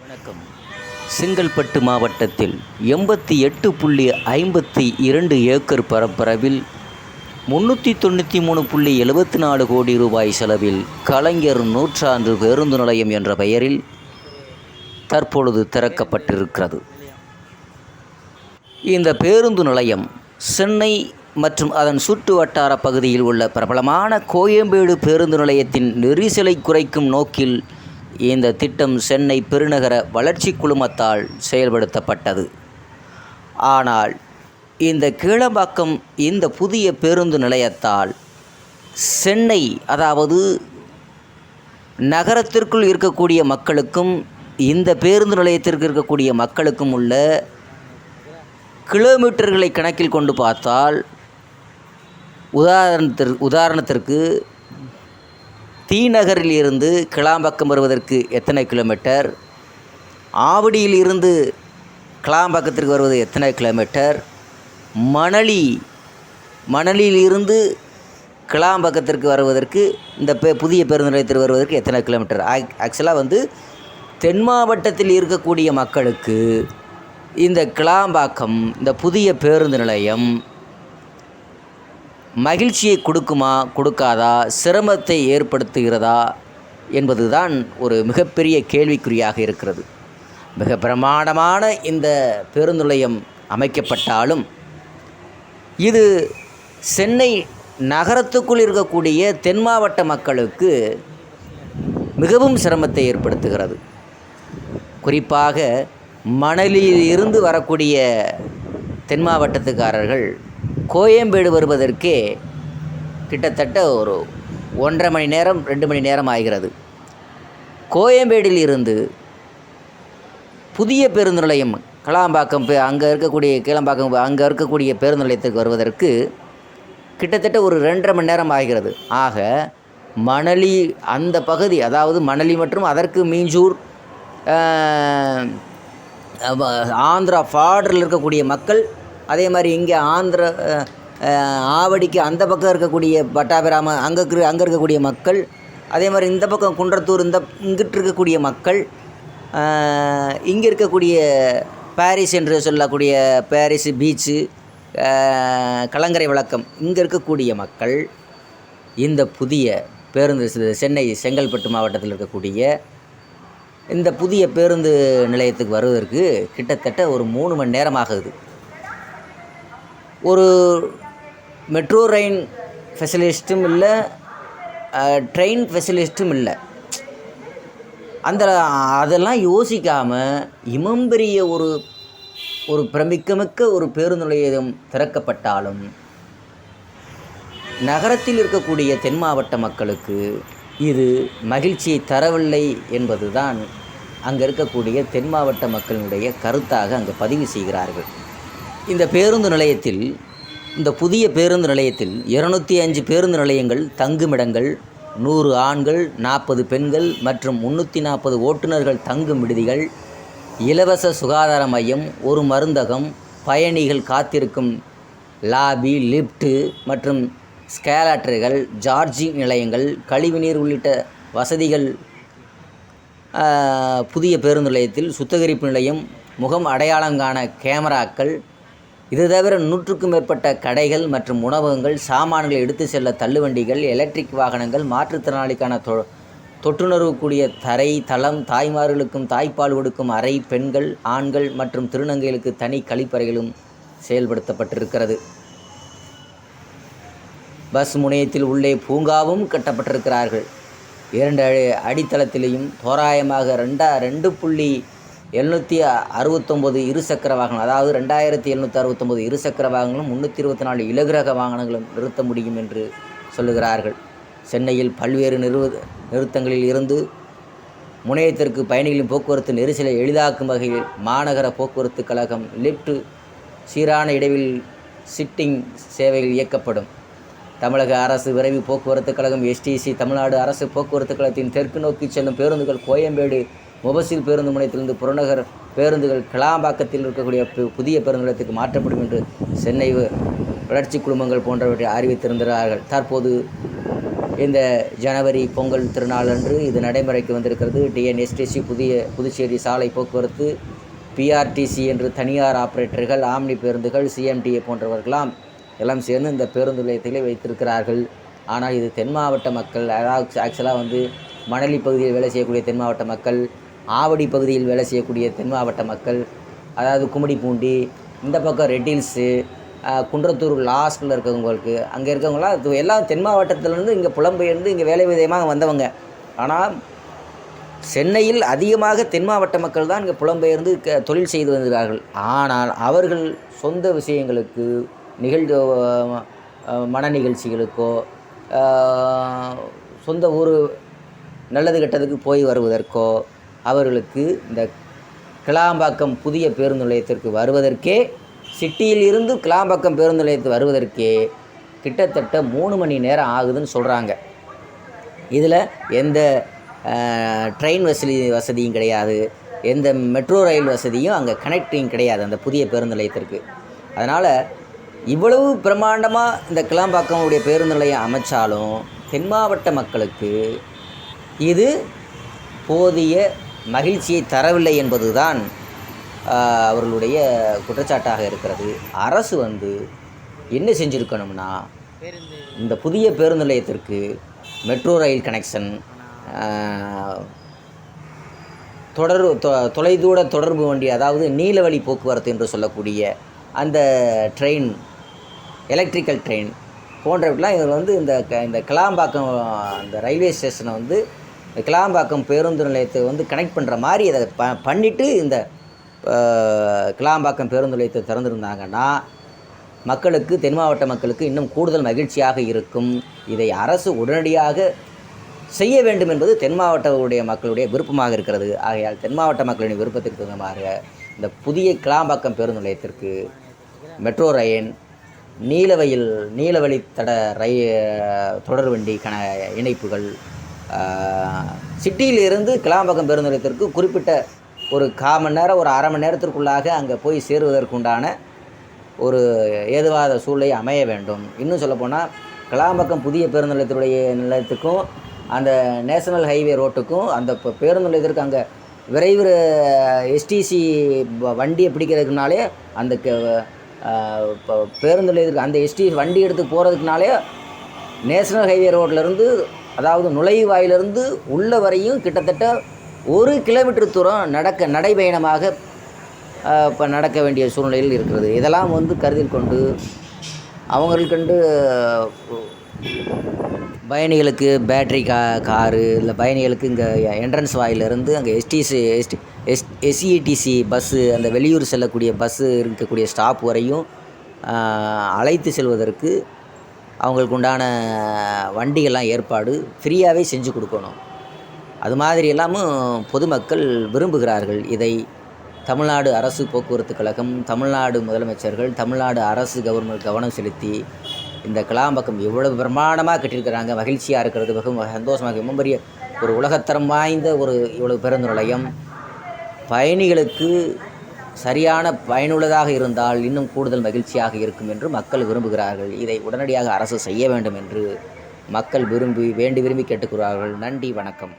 வணக்கம். செங்கல்பட்டு மாவட்டத்தில் 88.52 ஏக்கர் பரப்பளவில் 393.74 கோடி ரூபாய் செலவில் கலைஞர் நூற்றாண்டு பேருந்து நிலையம் என்ற பெயரில் தற்பொழுது திறக்கப்பட்டிருக்கிறது. இந்த பேருந்து நிலையம் சென்னை மற்றும் அதன் சுற்று வட்டார பகுதியில் உள்ள பிரபலமான கோயம்பேடு பேருந்து நிலையத்தின் நெரிசலை குறைக்கும் நோக்கில் இந்த திட்டம் சென்னை பெருநகர வளர்ச்சி குழுமத்தால் செயல்படுத்தப்பட்டது. ஆனால் இந்த கீழம்பாக்கம் இந்த புதிய பேருந்து நிலையத்தால் சென்னை, அதாவது நகரத்திற்குள் இருக்கக்கூடிய மக்களுக்கும் இந்த பேருந்து நிலையத்திற்கு இருக்கக்கூடிய மக்களுக்கும் உள்ள கிலோமீட்டர்களை கணக்கில் கொண்டு பார்த்தால், உதாரணத்திற்கு தீநகரில் இருந்து கிளாம்பாக்கம் வருவதற்கு எத்தனை கிலோமீட்டர், ஆவடியில் இருந்து கிளாம்பாக்கத்திற்கு வருவது எத்தனை கிலோமீட்டர், மணலியில் இருந்து கிளாம்பாக்கத்திற்கு வருவதற்கு இந்த புதிய பேருந்து நிலையத்திற்கு வருவதற்கு எத்தனை கிலோமீட்டர். ஆக்சுவலாக தென் மாவட்டத்தில் இருக்கக்கூடிய மக்களுக்கு இந்த கிளாம்பாக்கம், இந்த புதிய பேருந்து நிலையம் மகிழ்ச்சியை கொடுக்குமா கொடுக்காதா, சிரமத்தை ஏற்படுத்துகிறதா என்பதுதான் ஒரு மிகப்பெரிய கேள்விக்குறியாக இருக்கிறது. மிக பிரமாண்டமான இந்த பேருந்து நிலையம் அமைக்கப்பட்டாலும் இது சென்னை நகரத்துக்குள் இருக்கக்கூடிய தென் மாவட்ட மக்களுக்கு மிகவும் சிரமத்தை ஏற்படுத்துகிறது. குறிப்பாக மணலில் இருந்து வரக்கூடிய தென் மாவட்டத்துக்காரர்கள் கோயம்பேடு வருவதற்கே கிட்டத்தட்ட ஒரு 1.5 மணி நேரம் 2 மணி நேரம் ஆகிறது. கோயம்பேடில் இருந்து புதிய பேருந்து நிலையம் கிளாம்பாக்கம் அங்கே இருக்கக்கூடிய பேருந்து நிலையத்துக்கு வருவதற்கு கிட்டத்தட்ட ஒரு 2.5 மணி நேரம் ஆகிறது. ஆக மணலி அந்த பகுதி, அதாவது மணலி மற்றும் அதற்கு மீஞ்சூர், ஆந்திரா பார்டரில் இருக்கக்கூடிய மக்கள், அதே மாதிரி இங்கே ஆவடிக்கு அந்த பக்கம் இருக்கக்கூடிய பட்டாபிராம அங்கே இருக்கக்கூடிய மக்கள், அதே மாதிரி இந்த பக்கம் குன்றத்தூர் இங்கிட்டு இருக்கக்கூடிய மக்கள், இங்கே இருக்கக்கூடிய பாரிஸ் என்று சொல்லக்கூடிய பாரிஸ் பீச்சு, கலங்கரை விளக்கம், இங்கே இருக்கக்கூடிய மக்கள் இந்த புதிய பேருந்து சென்னை செங்கல்பட்டு மாவட்டத்தில் இருக்கக்கூடிய இந்த புதிய பேருந்து நிலையத்துக்கு வருவதற்கு கிட்டத்தட்ட ஒரு 3 மணி நேரம் ஆகுது. ஒரு மெட்ரோ ரயில் ஃபெசிலிஸ்ட்டும் இல்லை, ட்ரெயின் ஃபெசிலிஸ்ட்டும் இல்லை. அதெல்லாம் யோசிக்காமல் இமம்பெரிய ஒரு பிரமிக்கமிக்க ஒரு பேருந்து நிலையம் திறக்கப்பட்டாலும் நகரத்தில் இருக்கக்கூடிய தென் மாவட்ட மக்களுக்கு இது மகிழ்ச்சியை தரவில்லை என்பது தான் அங்கே இருக்கக்கூடிய தென் மாவட்ட மக்களினுடைய கருத்தாக அங்கே பதிவு செய்கிறார்கள். இந்த பேருந்து நிலையத்தில், இந்த புதிய பேருந்து நிலையத்தில் 205 பேருந்து நிலையங்கள், தங்குமிடங்கள், 100 ஆண்கள், 40 பெண்கள் மற்றும் 340 ஓட்டுநர்கள் தங்கும் விடுதிகள், இலவச சுகாதார மையம், ஒரு மருந்தகம், பயணிகள் காத்திருக்கும் லாபி, லிஃப்ட்டு மற்றும் ஸ்கேலாட்டர்கள், சார்ஜிங் நிலையங்கள், கழிவுநீர் உள்ளிட்ட வசதிகள் புதிய பேருந்து நிலையத்தில், சுத்திகரிப்பு நிலையம், முகம் அடையாளம் காண கேமராக்கள், இது தவிர 100க்கும் மேற்பட்ட கடைகள் மற்றும் உணவகங்கள், சாமான்களை எடுத்து செல்ல தள்ளுவண்டிகள், எலக்ட்ரிக் வாகனங்கள், மாற்றுத்திறனாளிக்கான தொட்டுணர்வுக்கூடிய தரை தளம், தாய்மார்களுக்கும் தாய்ப்பால் கொடுக்கும் அறை, பெண்கள், ஆண்கள் மற்றும் திருநங்கைகளுக்கு தனி கழிப்பறைகளும் செயல்படுத்தப்பட்டிருக்கிறது. பஸ் முனையத்தில் உள்ளே பூங்காவும் கட்டப்பட்டிருக்கிறார்கள். 2 அடித்தளத்திலேயும் தோராயமாக 2.769 இருசக்கர வாகனம், அதாவது 2769 இருசக்கர வாகனங்களும் 324 இலகுரக வாகனங்களும் நிறுத்த முடியும் என்று சொல்லுகிறார்கள். சென்னையில் பல்வேறு நிறுத்தங்களில் இருந்து முனையத்திற்கு பயணிகளின் போக்குவரத்து நெரிசலை எளிதாக்கும் வகையில் மாநகர போக்குவரத்து கழகம் லிஃப்ட், சீரான இடைவெளி சிட்டிங் சேவைகள் இயக்கப்படும். தமிழக அரசு விரைவு போக்குவரத்து கழகம் எஸ்டிசி, தமிழ்நாடு அரசு போக்குவரத்து கழகத்தின் தெற்கு நோக்கி செல்லும் பேருந்துகள் கோயம்பேடு மொபசில் பேருந்து முனையத்திலிருந்து புறநகர் பேருந்துகள் கிளாம்பாக்கத்தில் இருக்கக்கூடிய புதிய பேருந்து நிலையத்துக்கு மாற்றப்படும் என்று சென்னை வளர்ச்சி குழுமங்கள் போன்றவற்றை அறிவித்திருந்தார்கள். தற்போது இந்த ஜனவரி பொங்கல் திருநாள் அன்று இது நடைமுறைக்கு வந்திருக்கிறது. டிஎன்எஸ்டிசி, புதுச்சேரி சாலை போக்குவரத்து, பிஆர்டிசி என்று தனியார் ஆப்ரேட்டர்கள், ஆம்னி பேருந்துகள், சிஎம்டிஏ போன்றவர்களாம் எல்லாம் சேர்ந்து இந்த பேருந்து நிலையத்திலே வைத்திருக்கிறார்கள். ஆனால் இது தென் மாவட்ட மக்கள், அதாவது ஆக்சுவலாக வந்து மணலி பகுதியில் வேலை செய்யக்கூடிய தென் மாவட்ட மக்கள், ஆவடி பகுதியில் வேலை செய்யக்கூடிய தென் மாவட்ட மக்கள், அதாவது கும்மிடிப்பூண்டி, இந்த பக்கம் ரெட் ஹில்ஸு, குன்றத்தூர் லாஸ்ட்டில் இருக்கிறவங்களுக்கு, அங்கே இருக்கவங்களாம் எல்லாம் தென் மாவட்டத்திலேருந்து இங்கே புலம்பெயர்ந்து இங்கே வேலை விதமாக வந்தவங்க. ஆனால் சென்னையில் அதிகமாக தென் மாவட்ட மக்கள் தான் இங்கே புலம்பெயர்ந்து தொழில் செய்து வருகிறார்கள். ஆனால் அவர்கள் சொந்த விஷயங்களுக்கு, மன நிகழ்ச்சிகளுக்கோ, சொந்த ஊர் நல்லது கெட்டதுக்கு போய் வருவதற்கோ, அவர்களுக்கு இந்த கிளாம்பாக்கம் புதிய பேருந்து நிலையத்திற்கு வருவதற்கே, சிட்டியில் இருந்து கிளாம்பாக்கம் பேருந்து நிலையத்துக்கு வருவதற்கே கிட்டத்தட்ட 3 மணி நேரம் ஆகுதுன்னு சொல்கிறாங்க. இதில் எந்த ட்ரெயின் வசதியும் கிடையாது, எந்த மெட்ரோ ரயில் வசதியும் அங்கே கனெக்டிங் கிடையாது அந்த புதிய பேருந்து நிலையத்திற்கு. அதனால் இவ்வளவு பிரம்மாண்டமாக இந்த கிளாம்பாக்கமுடைய பேருந்து நிலையம் அமைச்சாலும் தென் மாவட்ட மக்களுக்கு இது போதிய மகிழ்ச்சியை தரவில்லை என்பது தான் அவர்களுடைய குற்றச்சாட்டாக இருக்கிறது. அரசு வந்து என்ன செஞ்சுருக்கணும்னா, இந்த புதிய பேருந்து நிலையத்திற்கு மெட்ரோ ரயில் கனெக்ஷன், தொலைதூர தொடர்பு வண்டி, அதாவது நீலவழி போக்குவரத்து என்று சொல்லக்கூடிய அந்த ட்ரெயின், எலக்ட்ரிக்கல் ட்ரெயின் போன்றவற்றெலாம் இதில் வந்து இந்த கிளாம்பாக்கம் அந்த ரயில்வே ஸ்டேஷனை வந்து கிளாம்பாக்கம் பேருந்து நிலையத்தை வந்து கனெக்ட் பண்ணுற மாதிரி அதை பண்ணிவிட்டு இந்த கிளாம்பாக்கம் பேருந்து நிலையத்தை திறந்துருந்தாங்கன்னா மக்களுக்கு, தென் மாவட்ட மக்களுக்கு இன்னும் கூடுதல் மகிழ்ச்சியாக இருக்கும். இதை அரசு உடனடியாக செய்ய வேண்டும் என்பது தென் மாவட்டங்களுடைய மக்களுடைய விருப்பமாக இருக்கிறது. ஆகையால் தென் மாவட்ட மக்களின் விருப்பத்திற்கு தகுந்தமாக இந்த புதிய கிளாம்பாக்கம் பேருந்து நிலையத்திற்கு மெட்ரோ ரயில், நீலவழி தட தொடர்வண்டி இணைப்புகள், சிட்டியிலிருந்து கிளாம்பாக்கம் பேருந்து நிலையத்திற்கு குறிப்பிட்ட ஒரு 1/4 மணி நேரம், ஒரு அரை மணி நேரத்திற்குள்ளாக அங்கே போய் சேருவதற்குண்டான ஒரு ஏதுவாத சூழ்நிலை அமைய வேண்டும். இன்னும் சொல்லப்போனால் கிளாம்பாக்கம் புதிய பேருந்து நிலையத்துக்கும் அந்த நேஷனல் ஹைவே ரோட்டுக்கும் அந்த பேருந்து நிலையத்திற்கு அங்கே விரைவு எஸ்டிசி வண்டியை பிடிக்கிறதுக்குனாலே அந்த பேருந்து நிலையத்திற்கு அந்த எஸ்டிசி வண்டி எடுத்து போகிறதுக்குனாலே நேஷனல் ஹைவே ரோட்லேருந்து, அதாவது நுழைவாயிலிருந்து உள்ள வரையும் கிட்டத்தட்ட 1 கிலோமீட்டர் தூரம் நடைபயணமாக இப்போ நடக்க வேண்டிய சூழ்நிலையில் இருக்கிறது. இதெல்லாம் வந்து கருத்தில் கொண்டு அவங்களுக்கென்று பயணிகளுக்கு பேட்ரி காரு, இல்லை பயணிகளுக்கு இங்கே என்ட்ரன்ஸ் வாயிலிருந்து அங்கே எஸ்இடிசி பஸ்ஸு, அந்த வெளியூர் செல்லக்கூடிய பஸ்ஸு இருக்கக்கூடிய ஸ்டாப் வரையும் அழைத்து செல்வதற்கு அவங்களுக்கு உண்டான வண்டிகள்லாம் ஏற்பாடு ஃப்ரீயாகவே செஞ்சு கொடுக்கணும். அது மாதிரி எல்லாமும் பொதுமக்கள் விரும்புகிறார்கள். இதை தமிழ்நாடு அரசு போக்குவரத்து கழகம், தமிழ்நாடு முதலமைச்சர்கள், தமிழ்நாடு அரசு கவனம் செலுத்தி இந்த கிளாம்பாக்கம் இவ்வளவு பிரமாண்டமாக கட்டியிருக்கிறாங்க. மகிழ்ச்சியாக இருக்கிறது, மிகவும் சந்தோஷமாக. ரொம்ப பெரிய ஒரு உலகத்தரம் வாய்ந்த இவ்வளவு பேருந்து நிலையம் பயணிகளுக்கு சரியான பயனுள்ளதாக இருந்தால் இன்னும் கூடுதல் மகிழ்ச்சியாக இருக்கும் என்று மக்கள் விரும்புகிறார்கள். இதை உடனடியாக அரசு செய்ய வேண்டும் என்று மக்கள் வேண்டி விரும்பி கேட்டுக்கிறார்கள். நன்றி, வணக்கம்.